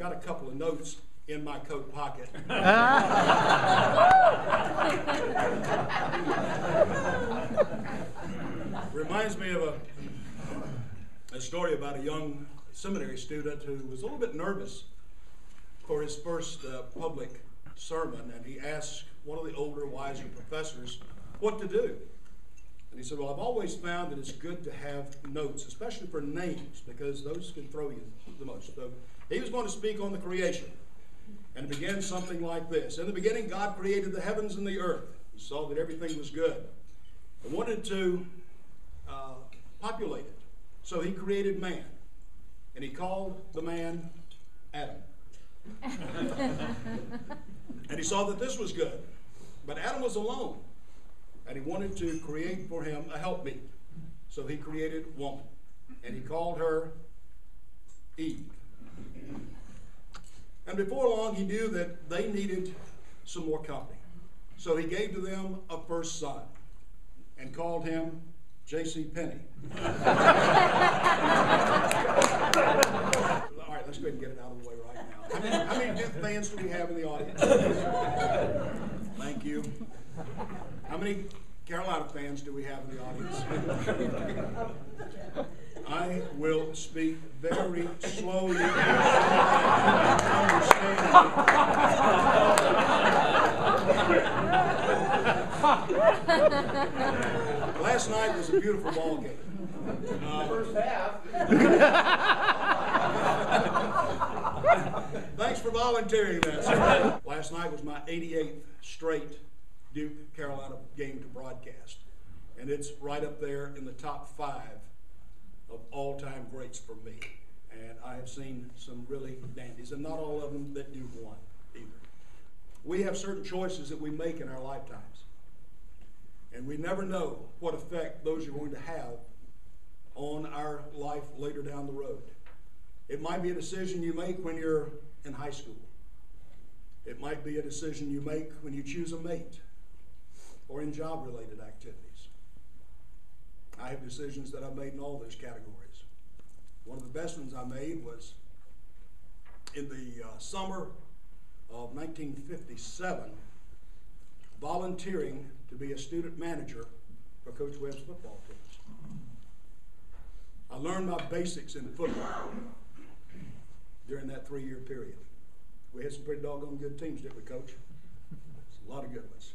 got a couple of notes in my coat pocket. Reminds me of a story about a young seminary student who was a little bit nervous for his first public sermon, and he asked one of the older, wiser professors what to do. And he said, well, I've always found that it's good to have notes, especially for names, because those can throw you the most. So he was going to speak on the creation. And it began something like this. In the beginning, God created the heavens and the earth. He saw that everything was good. He wanted to populate it. So he created man. And he called the man Adam. And he saw that this was good. But Adam was alone. And he wanted to create for him a helpmeet. So he created woman. And he called her Eve. And before long, he knew that they needed some more company. So he gave to them a first son and called him J.C. Penney. All right, let's go ahead and get it out of the way right now. How many Duke fans do we have in the audience? Thank you. How many Carolina fans do we have in the audience? I will speak very slowly. Last night was a beautiful ball game. First half. Thanks for volunteering that, sir. Last night was my 88th straight Duke Carolina game to broadcast. And it's right up there in the top 5 of all-time greats for me. And I have seen some really dandies, and not all of them that Duke won either. We have certain choices that we make in our lifetimes. And we never know what effect those are going to have on our life later down the road. It might be a decision you make when you're in high school. It might be a decision you make when you choose a mate or in job-related activities. I have decisions that I've made in all those categories. One of the best ones I made was in the summer of 1957, volunteering to be a student manager for Coach Webb's football teams. I learned my basics in football during that 3-year period. We had some pretty doggone good teams, didn't we, Coach? A lot of good ones.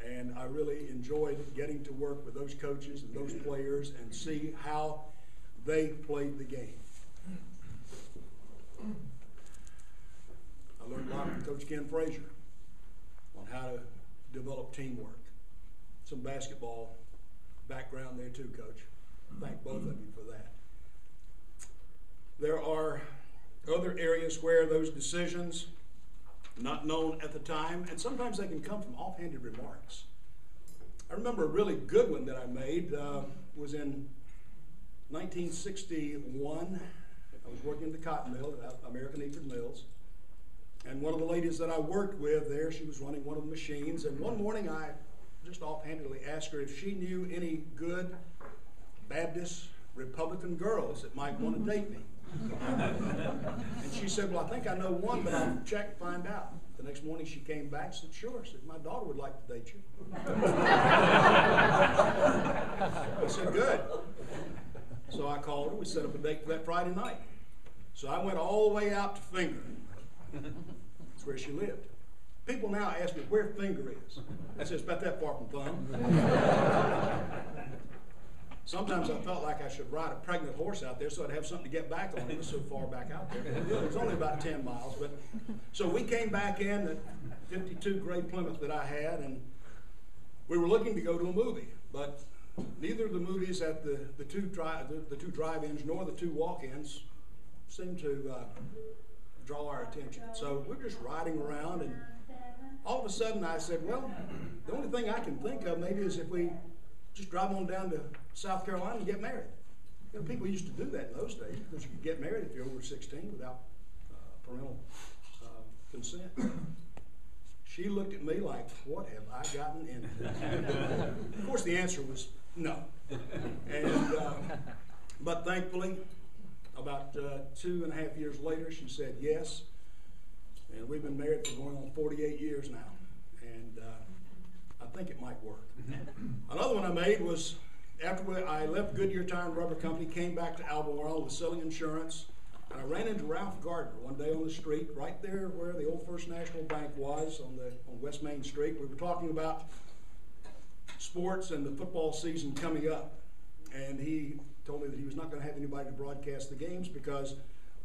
And I really enjoyed getting to work with those coaches and those players and see how they played the game. I learned a lot from Coach Ken Frazier on how to develop teamwork. Some basketball background there too, Coach. Thank both of you for that. There are other areas where those decisions, not known at the time, and sometimes they can come from offhanded remarks. I remember a really good one that I made was in 1961. I was working at the cotton mill at American Eford Mills, and one of the ladies that I worked with there, she was running one of the machines, and one morning I just offhandedly asked her if she knew any good Baptist Republican girls that might want to date me. And she said, well, I think I know one, but I'll check and find out. The next morning she came back and said, sure. She said, my daughter would like to date you. I said, good. So I called her. We set up a date for that Friday night. So I went all the way out to Finger. That's where she lived. People now ask me where Finger is. I said, it's about that far from Thumb. Sometimes I felt like I should ride a pregnant horse out there so I'd have something to get back on. It was so far back out there. It was only about 10 miles. But so we came back in the 52 gray Plymouth that I had, and we were looking to go to a movie. But neither of the movies at the two drive-ins nor the two walk-ins seemed to draw our attention. So we're just riding around, and all of a sudden I said, well, the only thing I can think of maybe is if we just drive on down to South Carolina and get married. You know, people used to do that in those days because you could get married if you're over 16 without parental consent. She looked at me like, what have I gotten into? Of course, the answer was no. And, but thankfully, about 2.5 years later, she said yes. And we've been married for going on 48 years now. And I think it might work. Another one I made was after I left Goodyear Tire and Rubber Company, came back to Albemarle, was selling insurance, and I ran into Ralph Gardner one day on the street, right there where the old First National Bank was on West Main Street. We were talking about sports and the football season coming up, and he told me that he was not going to have anybody to broadcast the games because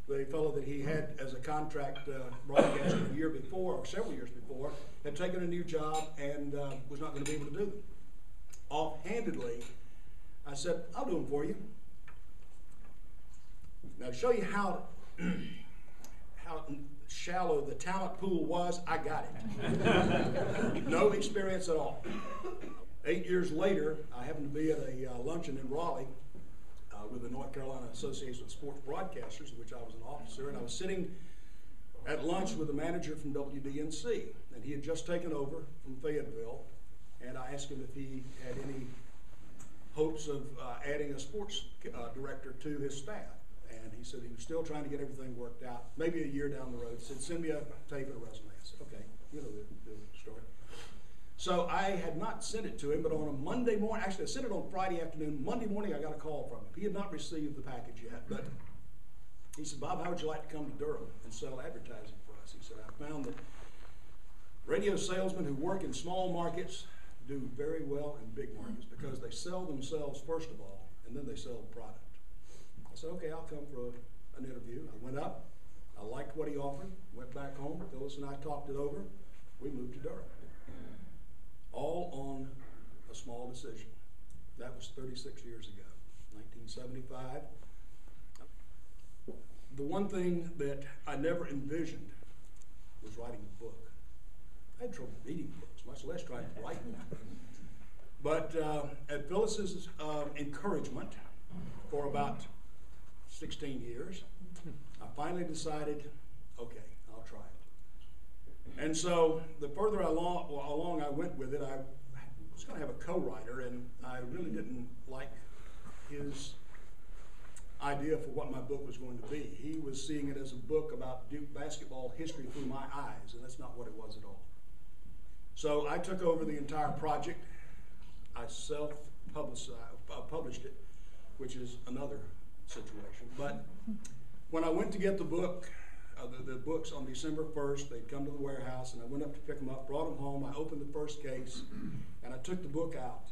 the fellow that he had as a contract broadcaster a year before, or several years before, had taken a new job and was not going to be able to do them. Offhandedly, I said, I'll do them for you. Now, to show you how shallow the talent pool was, I got it. No experience at all. 8 years later, I happened to be at a luncheon in Raleigh with the North Carolina Association of Sports Broadcasters, in which I was an officer, and I was sitting at lunch with a manager from WDNC, and he had just taken over from Fayetteville, and I asked him if he had any hopes of adding a sports director to his staff. And he said he was still trying to get everything worked out, maybe a year down the road. He said, send me a tape and a resume. I said, okay, you know the story. So I had not sent it to him, but on a Monday morning, actually I sent it on Friday afternoon. Monday morning I got a call from him. He had not received the package yet, but he said, Bob, how would you like to come to Durham and sell advertising for us? He said, I found that radio salesmen who work in small markets do very well in big markets because they sell themselves first of all, and then they sell the product. I said, okay, I'll come for an interview. I went up. I liked what he offered. Went back home. Phyllis and I talked it over. We moved to Durham. All on a small decision. That was 36 years ago, 1975. The one thing that I never envisioned was writing a book. I had trouble reading books, much less trying to write one. But at Phyllis's encouragement for about 16 years, I finally decided, okay, I'll try it. And so the further along I went with it, I was going to have a co-writer, and I really didn't like his idea for what my book was going to be. He was seeing it as a book about Duke basketball history through my eyes, and that's not what it was at all. So I took over the entire project. I published it, which is another situation. But when I went to get the book, the books on December 1st, they'd come to the warehouse, and I went up to pick them up, brought them home. I opened the first case, and I took the book out.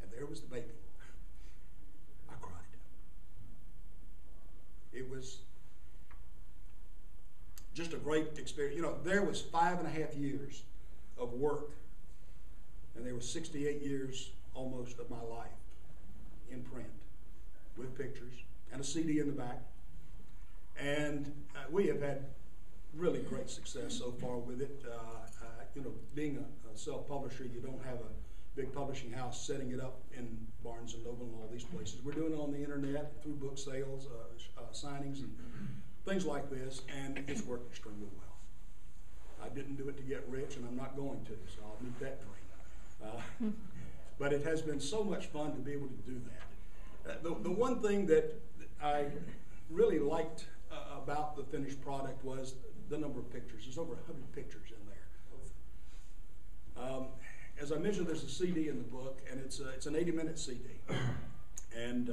And there was the baby. I cried. It was just a great experience. You know, there was 5.5 years of work, and there was 68 years almost of my life in print with pictures and a CD in the back. And we have had really great success so far with it. You know, being a self-publisher, you don't have a big publishing house setting it up in Barnes & Noble and all these places. We're doing it on the internet through book sales, signings, and things like this, and it's worked extremely well. I didn't do it to get rich, and I'm not going to, so I'll meet that dream. But it has been so much fun to be able to do that. The one thing that I really liked about the finished product was the number of pictures. There's over 100 pictures in there. As I mentioned, there's a CD in the book, and it's an 80-minute CD. And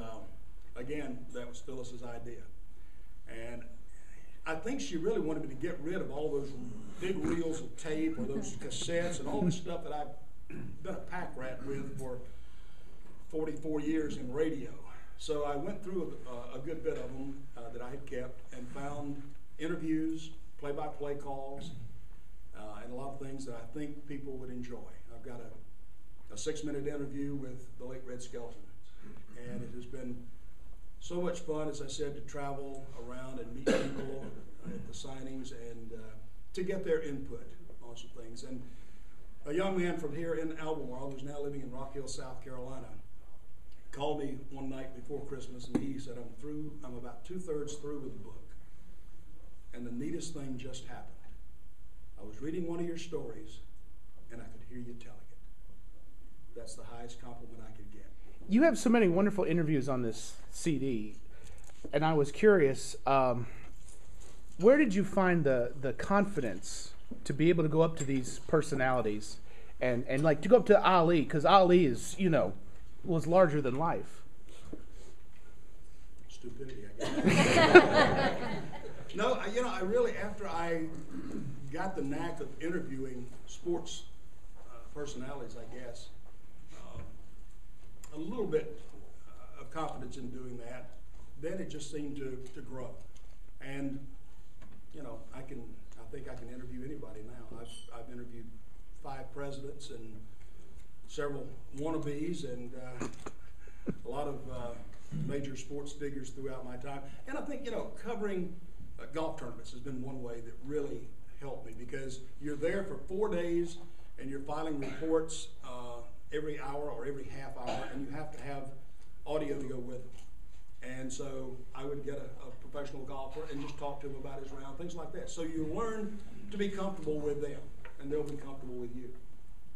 again, that was Phyllis's idea. And I think she really wanted me to get rid of all those big reels of tape or those cassettes and all this stuff that I've been a pack rat with for 44 years in radio. So I went through a good bit of them that I had kept and found interviews, play-by-play calls, and a lot of things that I think people would enjoy. I've got a 6-minute interview with the late Red Skelton, and it has been so much fun, as I said, to travel around and meet people at the signings and to get their input on some things. And a young man from here in Albemarle, who's now living in Rock Hill, South Carolina, called me one night before Christmas, and he said, I'm about 2/3 through with the book. And the neatest thing just happened. I was reading one of your stories, and I could hear you telling it. That's the highest compliment I could get. You have so many wonderful interviews on this CD. and I was curious, where did you find the confidence to be able to go up to these personalities and like to go up to Ali, because Ali is, was larger than life. Stupidity, I guess. No, I really, after I got the knack of interviewing sports personalities, I guess, a little bit of confidence in doing that, then it just seemed to grow. And, I think I can interview anybody now. I've interviewed 5 presidents and several wannabes and a lot of major sports figures throughout my time. And I think, covering golf tournaments has been one way that really helped me, because you're there for 4 days and you're filing reports every hour or every half hour, and you have to have audio to go with them. And so I would get a professional golfer and just talk to him about his round, things like that. So you learn to be comfortable with them, and they'll be comfortable with you.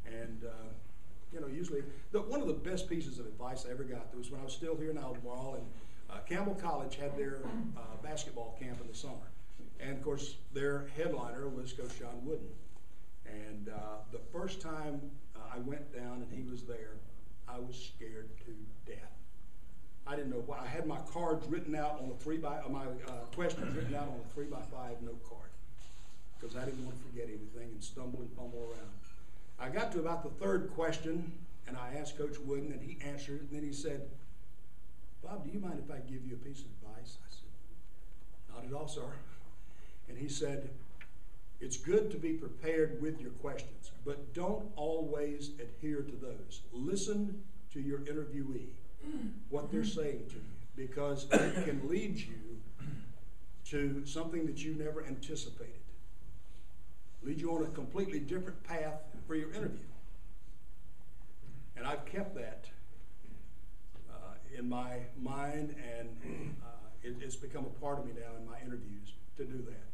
And usually, one of the best pieces of advice I ever got was when I was still here in Albemarle, and Campbell College had their basketball camp in the summer. And of course, their headliner was Coach John Wooden. And the first time I went down and he was there, I was scared to death. I didn't know why. I had my cards written out on my questions written out on a 3x5 note card, because I didn't want to forget anything and stumble and fumble around. I got to about the 3rd question, and I asked Coach Wooden, and he answered, and then he said, "Bob, do you mind if I give you a piece of advice?" I said, "Not at all, sir." And he said, "It's good to be prepared with your questions, but don't always adhere to those. Listen to your interviewee, what they're saying to you, because it can lead you to something that you never anticipated. Lead you on a completely different path for your interview." And I've kept that in my mind, and it's become a part of me now in my interviews to do that.